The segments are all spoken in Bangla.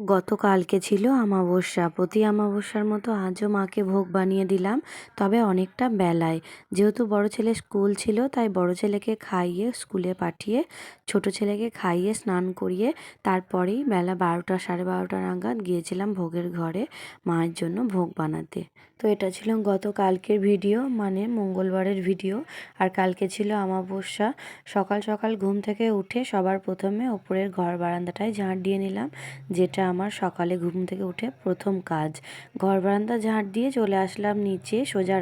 গতকালকে ছিল আমাবস্যা। প্রতি আমাবস্যার মতো আজও মাকে ভোগ বানিয়ে দিলাম, তবে অনেকটা বেলায়। যেহেতু বড় ছেলের স্কুল ছিল, তাই বড় ছেলেকে খাইয়ে স্কুলে পাঠিয়ে ছোট ছেলেকে খাইয়ে স্নান করিয়ে তারপরেই বেলা 12টা 12:30 নাগাদ গিয়েছিলাম ভোগের ঘরে মায়ের জন্য ভোগ বানাতে। তো এটা ছিল গতকালকের ভিডিও, মানে মঙ্গলবারের ভিডিও। আর কালকে ছিল আমাবস্যা। সকাল সকাল ঘুম থেকে উঠে সবার প্রথমে ওপরের ঘর বারান্দাটায় ঝাঁট দিয়ে নিলাম, যেটা আমার সকালে ঘুম থেকে উঠে প্রথম কাজ। ঘর বারান্দা ঝাঁট দিয়ে চলে আসলাম নিচে সোজা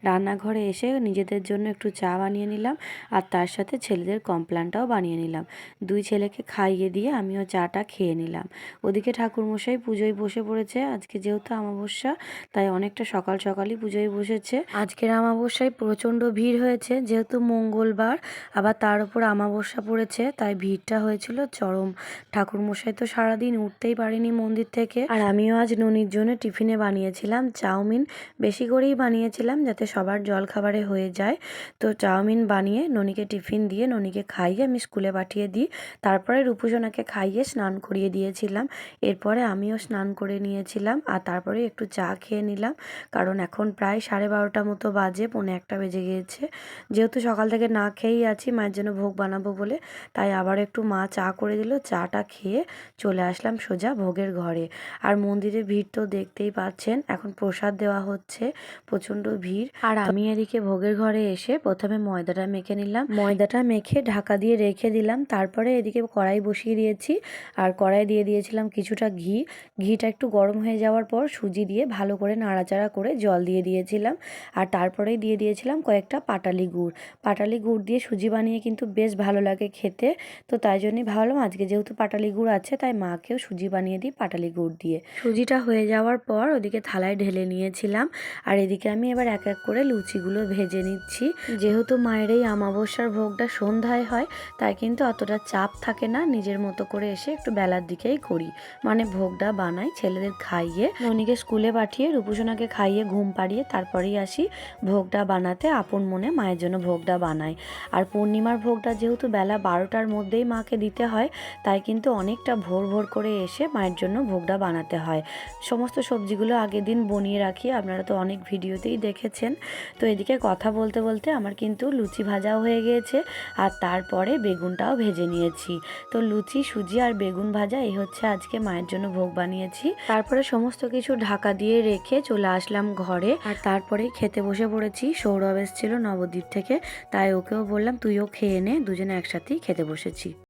রান্নাঘরে এসে নিজেদের জন্য একটু চা বানিয়ে নিলাম, আর তার সাথে ছেলেদের কমপ্লানটাও বানিয়ে নিলাম। দুই ছেলেকে খাইয়ে দিয়ে আমিও চাটা খেয়ে নিলাম। ওদিকে ঠাকুরমশাই পুজোয় বসে পড়েছে। আজকে যেহেতু আমাবস্যা, তাই অনেকটা সকাল সকালই পুজোয় বসেছে। আজকের আমাবস্যায় প্রচণ্ড ভিড় হয়েছে, যেহেতু মঙ্গলবার আবার তার উপর আমাবস্যা পড়েছে, তাই ভিড়টা হয়েছিল চরম। ঠাকুরমশাই তো সারাদিন উঠতেই পারেনি মন্দির থেকে। আর আমিও আজ ননির জন্য টিফিনে বানিয়েছিলাম চাউমিন। বেশি করেই বানিয়েছিলাম যাতে সবার জলখাবারে হয়ে যায়। তো চাউমিন বানিয়ে ননিকে টিফিন দিয়ে ননিকে খাইয়ে আমি স্কুলে পাঠিয়ে দিই। তারপরে রূপুসোনাকে খাইয়ে স্নান করিয়ে দিয়েছিলাম। এরপরে আমিও স্নান করে নিয়েছিলাম, আর তারপরে একটু চা খেয়ে নিলাম, কারণ এখন প্রায় 12:30 মতো বাজে, 1:45 বেজে গিয়েছে। যেহেতু সকাল থেকে না খেয়েই আছি মায়ের জন্য ভোগ বানাবো বলে, তাই আবার একটু মা চা করে দিল। চাটা খেয়ে চলে আসলাম সোজা ভোগের ঘরে। আর মন্দিরে ভিড় তো দেখতেই পাচ্ছেন, এখন প্রসাদ দেওয়া হচ্ছে, প্রচণ্ড ভিড়। আর আমি এদিকে ভোগের ঘরে এসে প্রথমে ময়দাটা মেখে নিলাম। ময়দাটা মেখে ঢাকা দিয়ে রেখে দিলাম। তারপরে এদিকে কড়াই বসিয়ে দিয়েছি, আর কড়াই দিয়ে দিয়েছিলাম কিছুটা ঘি। ঘিটা একটু গরম হয়ে যাওয়ার পর সুজি দিয়ে ভালো করে নাড়াচাড়া করে জল দিয়ে দিয়েছিলাম, আর তারপরেই দিয়ে দিয়েছিলাম কয়েকটা পাটালি গুড়। পাটালি গুড় দিয়ে সুজি বানিয়ে কিন্তু বেশ ভালো লাগে খেতে। তো তাই জন্যই ভাবলাম আজকে যেহেতু পাটালি গুড় আছে, তাই মাকেও সুজি বানিয়ে দিই পাটালি গুড় দিয়ে। সুজিটা হয়ে যাওয়ার পর ওদিকে থালায় ঢেলে নিয়েছিলাম, আর এদিকে আমি এবার এক এক করে লুচিগুলো ভেজে নিচ্ছি। যেহেতু মায়ের এই আমাবস্যার ভোগটা সন্ধ্যায় হয়, তাই কিন্তু অতটা চাপ থাকে না। নিজের মতো করে এসে একটু বেলার দিকেই করি, মানে ভোগটা বানাই, ছেলেদের খাইয়ে ননিকে স্কুলে পাঠিয়ে রূপুসোনাকে খাইয়ে ঘুম পাড়িয়ে তারপরেই আসি ভোগটা বানাতে। আপন মনে মায়ের জন্য ভোগটা বানাই। আর পূর্ণিমার ভোগটা যেহেতু বেলা 12টার মধ্যেই মাকে দিতে হয়, তাই কিন্তু অনেকটা ভোর ভোর করে এসে মায়ের জন্য ভোগটা বানাতে হয়। সমস্ত সবজিগুলো আগের দিন বনিয়ে রাখি, আপনারা তো অনেক ভিডিওতেই দেখেছেন। তো এদিকে কথা বলতে বলতে আমার কিন্তু লুচি ভাজাও হয়ে গিয়েছে, আর তারপরে বেগুনটাও ভেজে নিয়েছি। তো লুচি, সুজি আর বেগুন ভাজা, এই হচ্ছে আজকে মায়ের জন্য ভোগ বানিয়েছি। তারপরে সমস্ত কিছু ঢাকা দিয়ে রেখে চলে আসলাম ঘরে, আর তারপরেই খেতে বসে পড়েছি। সৌরভ এসেছিল নবদ্বীপ থেকে, তাই ওকেও বললাম তুইও খেয়ে নে, দুজনে একসাথেই খেতে বসেছি।